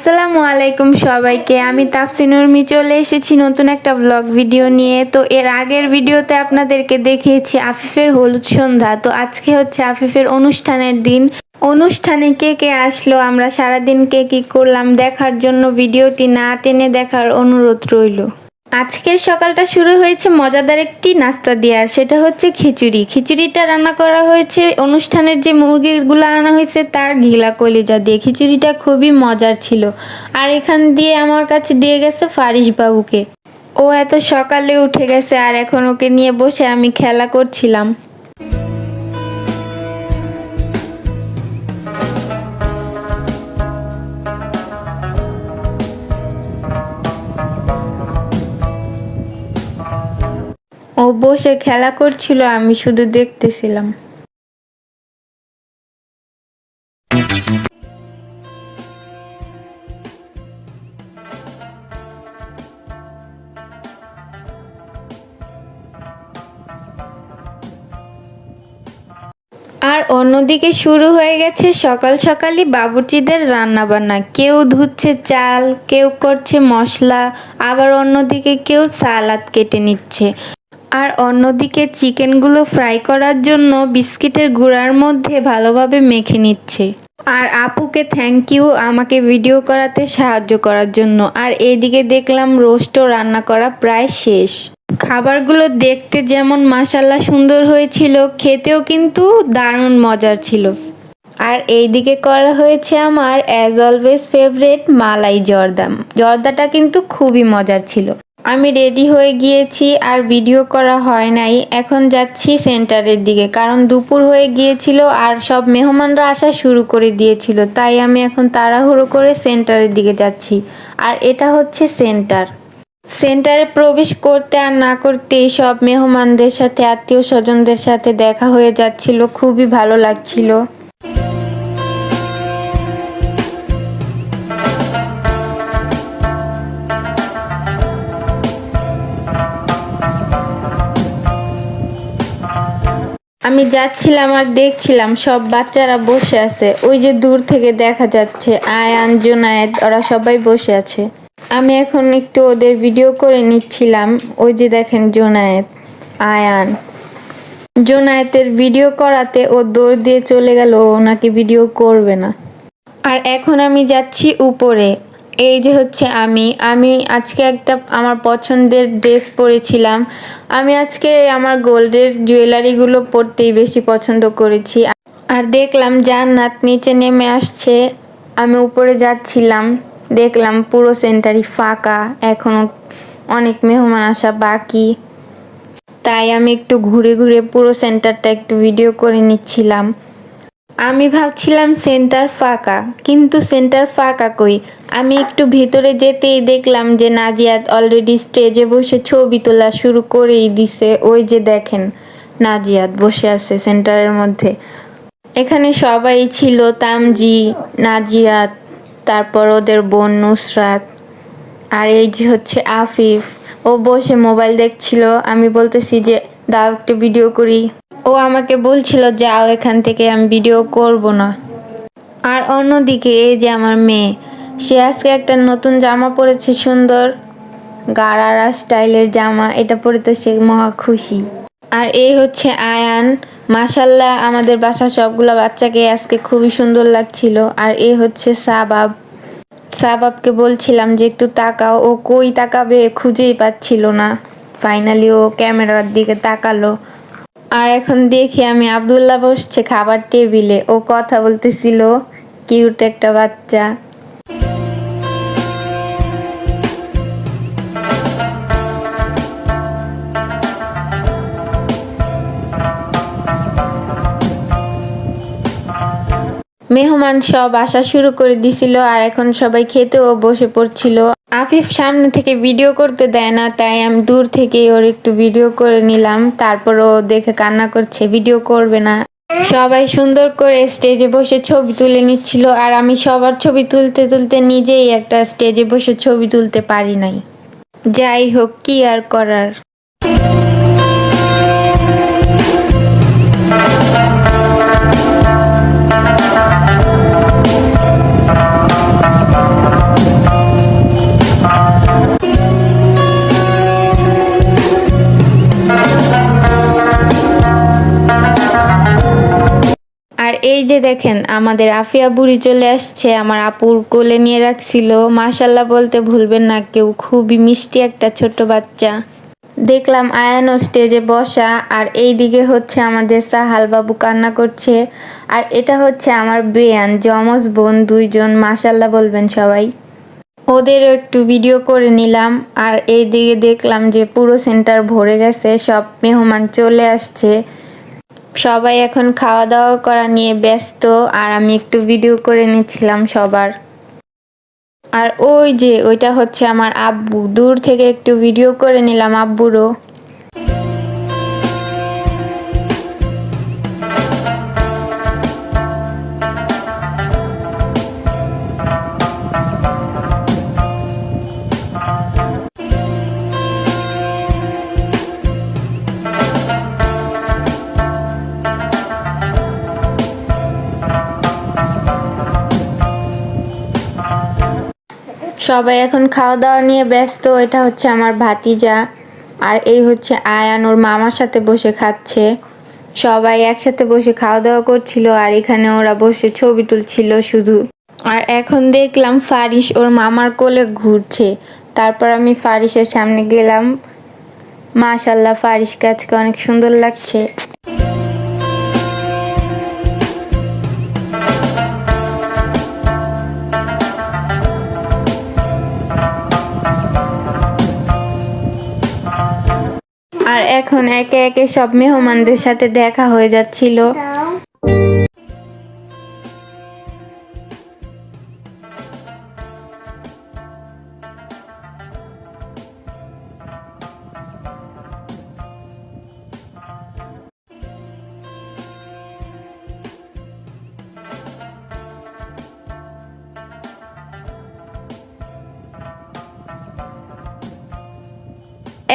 আসসালামু আলাইকুম সবাইকে। আমি তাফসিনুর মি চলে এসেছি নতুন একটা ব্লগ ভিডিও নিয়ে। তো এর আগের ভিডিওতে আপনাদেরকে দেখিয়েছি আফিফের হলুদ সন্ধ্যা। তো আজকে হচ্ছে আফিফের অনুষ্ঠানের দিন। অনুষ্ঠানে কে কে আসলো, আমরা সারাদিন কে কী করলাম দেখার জন্য ভিডিওটি না টেনে দেখার অনুরোধ রইল। আজকের সকালটা শুরু হয়েছে মজাদার একটি নাস্তা দিয়ে, আর সেটা হচ্ছে খিচুড়ি। খিচুড়িটা রান্না করা হয়েছে অনুষ্ঠানের যে মুরগিগুলো আনা হয়েছে তার ঘিলা কলিজা দিয়ে। খিচুড়িটা খুবই মজার ছিল। আর এখান দিয়ে আমার কাছে দিয়ে গেছে ফারিস বাবুকে। ও এত সকালে উঠে গেছে আর এখন ওকে নিয়ে বসে আমি খেলা করছিলাম। ও বসে খেলা করছিল, আমি শুধু দেখতেছিলাম। আর অন্যদিকে শুরু হয়ে গেছে সকাল সকালই বাবুর্চিদের রান্না বান্না। কেউ ধুচ্ছে চাল, কেউ করছে মশলা, আবার অন্যদিকে কেউ সালাদ কেটে নিচ্ছে। আর অন্যদিকে চিকেনগুলো ফ্রাই করার জন্য বিস্কিটের গুঁড়ার মধ্যে ভালোভাবে মেখে নিচ্ছে। আর আপুকে থ্যাংক ইউ আমাকে ভিডিও করাতে সাহায্য করার জন্য। আর এইদিকে দেখলাম রোস্টও রান্না করা প্রায় শেষ। খাবারগুলো দেখতে যেমন মাশাল্লাহ সুন্দর হয়েছিল, খেতেও কিন্তু দারুণ মজার ছিল। আর এইদিকে করা হয়েছে আমার অ্যাজ অলওয়েজ ফেভারিট মালাই জর্দা। জর্দাটা কিন্তু খুবই মজার ছিল। আমি রেডি হয়ে গিয়েছি আর ভিডিও করা হয় নাই। এখন যাচ্ছি সেন্টারের দিকে, কারণ দুপুর হয়ে গিয়েছিল আর সব মেহমানরা আসা শুরু করে দিয়েছিল। তাই আমি এখন তাড়াহুড়ো করে সেন্টারের দিকে যাচ্ছি। আর এটা হচ্ছে সেন্টার। সেন্টারে প্রবেশ করতে আর না করতেই সব মেহমানদের সাথে, আত্মীয় স্বজনদের সাথে দেখা হয়ে যাচ্ছিল। খুবই ভালো লাগছিল। আমি যাচ্ছিলাম আর দেখছিলাম সব বাচ্চারা বসে আছে। ওই যে দূর থেকে দেখা যাচ্ছে আয়ান, জুনায়েদ, ওরা সবাই বসে আছে। আমি এখন একটু ওদের ভিডিও করে নিচ্ছিলাম। ওই যে দেখেন জুনায়েদ, আয়ান। জুনায়েদের ভিডিও করাতে ও দৌড় দিয়ে চলে গেল, ও নাকি ভিডিও করবে না। আর এখন আমি যাচ্ছি উপরে। এই যে হচ্ছে আমি আজকে একটা আমার পছন্দের ড্রেস পরেছিলাম। আমি আজকে আমার গোল্ডের জুয়েলারিগুলো পরতেই বেশি পছন্দ করেছি। আর দেখলাম জান্নাত নিচে নেমে আসছে, আমি উপরে যাচ্ছিলাম। দেখলাম পুরো সেন্টারই ফাঁকা, এখনো অনেক মেহমান আসা বাকি। তাই আমি একটু ঘুরে ঘুরে পুরো সেন্টারটা একটু ভিডিও করে নিচ্ছিলাম। আমি ভাবছিলাম সেন্টার ফাঁকা, কিন্তু সেন্টার ফাঁকা কই। আমি একটু ভিতরে যেতেই দেখলাম যে নাজিয়াত অলরেডি স্টেজে বসে ছবি তোলা শুরু করেই দিছে। ওই যে দেখেন নাজিয়াত বসে আছে সেন্টারের মধ্যে। এখানে সবাই ছিল, তামজি, নাজিয়াত, তারপর ওদের বোন নুসরাত। আর এই যে হচ্ছে আফিফ, ও বসে মোবাইল দেখছিল। আমি বলতেছি যে দাও একটু ভিডিও করি। ও আমাকে বলছিল যাও এখান থেকে, আমি ভিডিও করব না। আর অন্যদিকে এই যে আমার মেয়ে, সে আজকে একটা নতুন জামা পরেছে, সুন্দর গারারা স্টাইলের জামা। এটা পরে তো সে মহা খুশি। আর এই হচ্ছে আয়ান। মাশাল্লাহ আমাদের বাসার সবগুলো বাচ্চাকে আজকে খুবই সুন্দর লাগছিল। আর এই হচ্ছে সাবাব। সাবাবকে বলছিলাম যে একটু তাকাও, ও কই তাকাবে খুঁজেই পাচ্ছিল না। ফাইনালি ও ক্যামেরার দিকে তাকালো। আর এখন দেখি আমি আব্দুল্লাহ বসছে খাবার টেবিলে, ও কথা বলতেছিল, কিউট একটা বাচ্চা। মেহমান সব আসা শুরু করে দিছিল আর এখন সবাই খেতেও বসে পড়ছিল। আফিফ সামনে থেকে ভিডিও করতে দেয় না, তাই আমি দূর থেকে ওর একটু ভিডিও করে নিলাম। তারপর ও দেখে কান্না করছে, ভিডিও করবে না। সবাই সুন্দর করে স্টেজে বসে ছবি তুলে নিচ্ছিল, আর আমি সবার ছবি তুলতে তুলতে নিজেই একটা স্টেজে বসে ছবি তুলতে পারি নাই। যাই হোক, কি আর করার। এই যে দেখেন আমাদের আফিয়া বুড়ি চলে আসছে, আমার আপুর কোলে নিয়ে রাখছিল। মাশাল্লাহ বলতে ভুলবেন না কেউ, খুবই মিষ্টি একটা ছোট্ট বাচ্চা। দেখলাম আয়ানও স্টেজে বসা, আর এই দিকে হচ্ছে আমাদের সাহাল বাবু কান্না করছে। আর এটা হচ্ছে আমার বেয়ান, যমজ বোন দুইজন, মাশাল্লাহ বলবেন সবাই। ওদেরও একটু ভিডিও করে নিলাম। আর এই দিকে দেখলাম যে পুরো সেন্টার ভরে গেছে, সব মেহমান চলে আসছে। সবাই এখন খাওয়া দাওয়া করা নিয়ে ব্যস্ত, আর আমি একটু ভিডিও করে নিচ্ছিলাম সবার। আর ওই যে ওইটা হচ্ছে আমার আব্বু, দূর থেকে একটু ভিডিও করে নিলাম আব্বুরও। সবাই এখন খাওয়া দাওয়া নিয়ে ব্যস্ত। এটা হচ্ছে আমার ভাতিজা, আর এই হচ্ছে আয়ান ওর মামার সাথে বসে খাচ্ছে। সবাই একসাথে বসে খাওয়া দাওয়া করছিল, আর এখানে ওরা বসে ছবি তুলছিল শুধু। আর এখন দেখলাম ফারিস ওর মামার কোলে ঘুরছে। তারপর আমি ফারিসের সামনে গেলাম। মাশাল্লাহ ফারিসকে আজকে অনেক সুন্দর লাগছে। আর এখন একে একে সব মেহমানদের সাথে দেখা হয়ে যাচ্ছিল।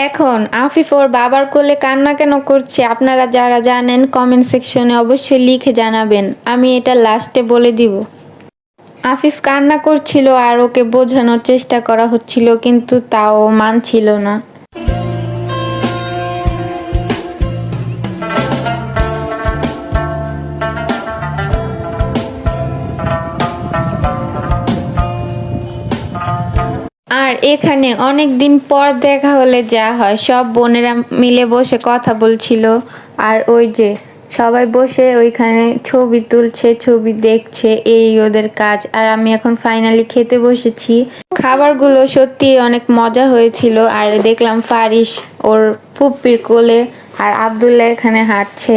এখন আফিফ ওর বাবার কোলে কান্না কেন করছে, আপনারা যারা জানেন কমেন্ট সেকশনে অবশ্যই লিখে জানাবেন, আমি এটা লাস্টে বলে দিব। আফিফ কান্না করছিল আর ওকে বোঝানোর চেষ্টা করা হচ্ছিল, কিন্তু তাও মানছিল না। আর এখানে অনেক দিন পর দেখা হলে যা হয়, সব বোনেরা মিলে বসে কথা বলছিল। আর ওই যে সবাই বসে ওইখানে ছবি তুলছে, ছবি দেখছে, এই ওদের কাজ। আর আমি এখন ফাইনালি খেতে বসেছি। খাবারগুলো সত্যি অনেক মজা হয়েছিল। আর দেখলাম ফারিস ওর ফুপ্পির কোলে, আর আব্দুল্লাহ এখানে হাঁটছে।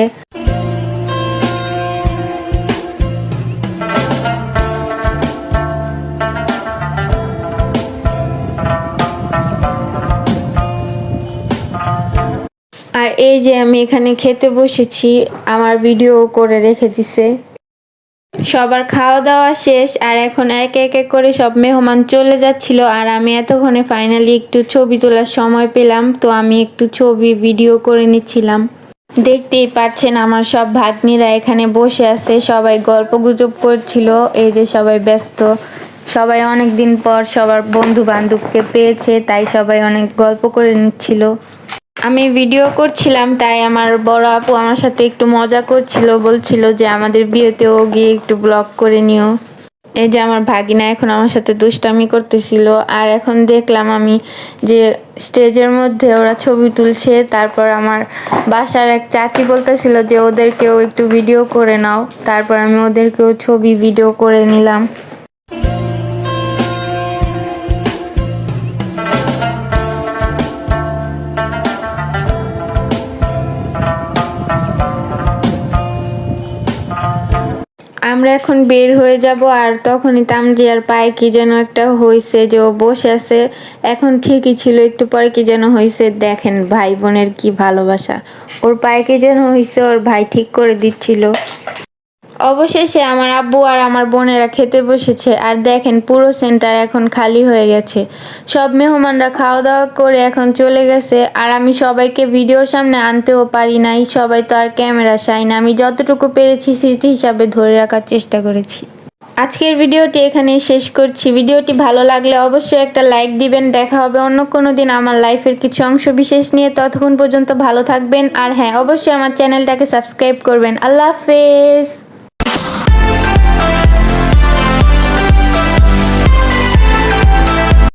আর এই যে আমি এখানে খেতে বসেছি, আমার ভিডিও করে রেখে দিছে। সবার খাওয়া দাওয়া শেষ, আর এখন একে একে করে সব মেহমান চলে যাচ্ছিল। আর আমি এতক্ষণে ফাইনালি একটু ছবি তোলার সময় পেলাম, তো আমি একটু ছবি ভিডিও করে নিচ্ছিলাম। দেখতেই পাচ্ছেন আমার সব ভাগ্নিরা এখানে বসে আছে, সবাই গল্প গুজব করছিল। এই যে সবাই ব্যস্ত, সবাই অনেক দিন পর সবার বন্ধু বান্ধবকে পেয়েছে, তাই সবাই অনেক গল্প করে নিচ্ছিল। আমি ভিডিও করছিলাম, তাই আমার বড় আপু আমার সাথে একটু মজা করছিল, বলছিল যে আমাদের বিয়েতেও গিয়ে একটু ব্লগ করে নিও। এই যে আমার ভাগিনা এখন আমার সাথে দুষ্টামি করতেছিল। আর এখন দেখলাম আমি যে স্টেজের মধ্যে ওরা ছবি তুলছে। তারপর আমার বাসার এক চাচি বলতেছিল যে ওদেরকেও একটু ভিডিও করে নাও। তারপর আমি ওদেরকেও ছবি ভিডিও করে নিলাম। আমরা এখন বের হয়ে যাব, আর তখনই তামজিয়ার পায়ে কি যেন একটা হয়েছে, যে ও বসে আছে। এখন ঠিকই ছিল, একটু পরে কি যেন হয়েছে। দেখেন ভাই বোনের কি ভালোবাসা, ওর পায়ে কি যেন হয়েছে, ওর ভাই ঠিক করে দিচ্ছিল। অবশেষে আমার আব্বু আর আমার বোনেরা খেতে বসেছে। আর দেখেন পুরো সেন্টার এখন খালি হয়ে গেছে, সব মেহমানরা খাওয়া দাওয়া করে এখন চলে গেছে। আর আমি সবাইকে ভিডিওর সামনে আনতেও পারি নাই, সবাই তো আর ক্যামেরা শাই না। আমি যতটুকু পেরেছি স্মৃতি হিসাবে ধরে রাখার চেষ্টা করেছি। আজকের ভিডিওটি এখানে শেষ করছি। ভিডিওটি ভালো লাগলে অবশ্যই একটা লাইক দিবেন। দেখা হবে অন্য কোনো দিন আমার লাইফের কিছু অংশ বিশেষ নিয়ে। ততক্ষণ পর্যন্ত ভালো থাকবেন, আর হ্যাঁ অবশ্যই আমার চ্যানেলটাকে সাবস্ক্রাইব করবেন। আল্লাহ হাফেজ।